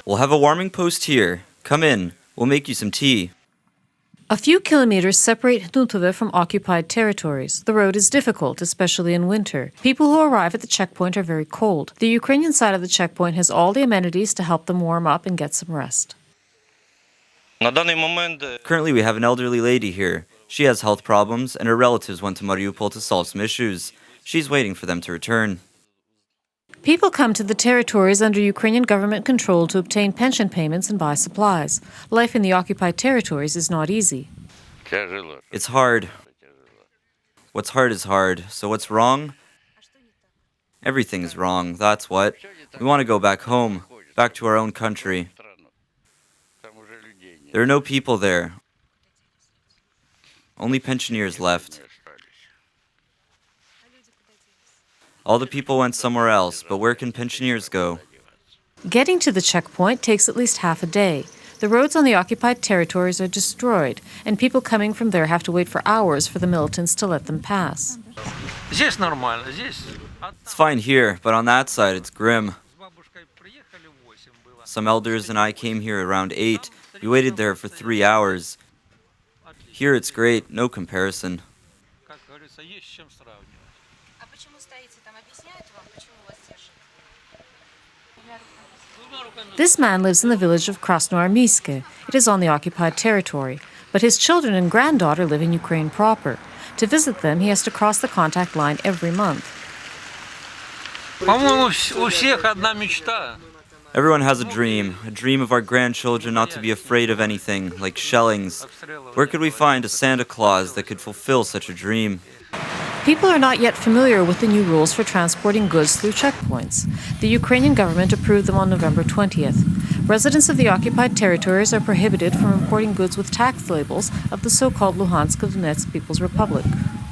We'll have a warming post here. Come in. We'll make you some tea. A few kilometers separate Hnutove from occupied territories. The road is difficult, especially in winter. People who arrive at the checkpoint are very cold. The Ukrainian side of the checkpoint has all the amenities to help them warm up and get some rest. Currently, we have an elderly lady here. She has health problems, and her relatives went to Mariupol to solve some issues. She's waiting for them to return. People come to the territories under Ukrainian government control to obtain pension payments and buy supplies. Life in the occupied territories is not easy. It's hard. What's hard is hard. So what's wrong? Everything is wrong, that's what. We want to go back home, back to our own country. There are no people there. Only pensioners left. All the people went somewhere else, but where can pensioners go? Getting to the checkpoint takes at least half a day. The roads on the occupied territories are destroyed, and people coming from there have to wait for hours for the militants to let them pass. It's fine here, but on that side it's grim. Some elders and I came here around 8. We waited there for 3 hours. Here it's great, no comparison. This man lives in the village of Krasnoarmyske. It is on the occupied territory, but his children and granddaughter live in Ukraine proper. To visit them, he has to cross the contact line every month. Everyone has a dream of our grandchildren not to be afraid of anything, like shellings. Where could we find a Santa Claus that could fulfill such a dream? People are not yet familiar with the new rules for transporting goods through checkpoints. The Ukrainian government approved them on November 20th. Residents of the occupied territories are prohibited from importing goods with tax labels of the so-called Luhansk of Donetsk People's Republic.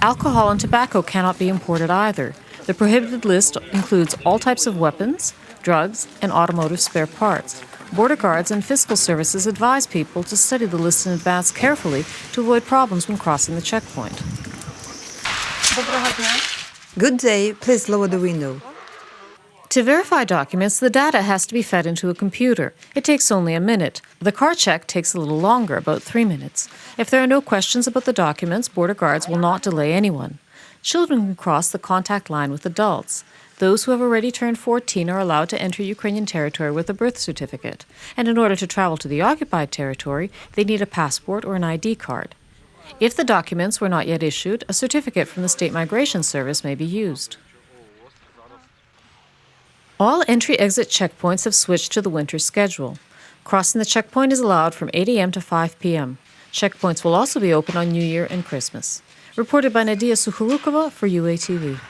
Alcohol and tobacco cannot be imported either. The prohibited list includes all types of weapons, drugs, and automotive spare parts. Border guards and fiscal services advise people to study the list in advance carefully to avoid problems when crossing the checkpoint. Good day. Please lower the window. To verify documents, the data has to be fed into a computer. It takes only a minute. The car check takes a little longer, about 3 minutes. If there are no questions about the documents, border guards will not delay anyone. Children can cross the contact line with adults. Those who have already turned 14 are allowed to enter Ukrainian territory with a birth certificate. And in order to travel to the occupied territory, they need a passport or an ID card. If the documents were not yet issued, a certificate from the State Migration Service may be used. All entry-exit checkpoints have switched to the winter schedule. Crossing the checkpoint is allowed from 8 a.m. to 5 p.m. Checkpoints will also be open on New Year and Christmas. Reported by Nadia Sukharukova for UATV.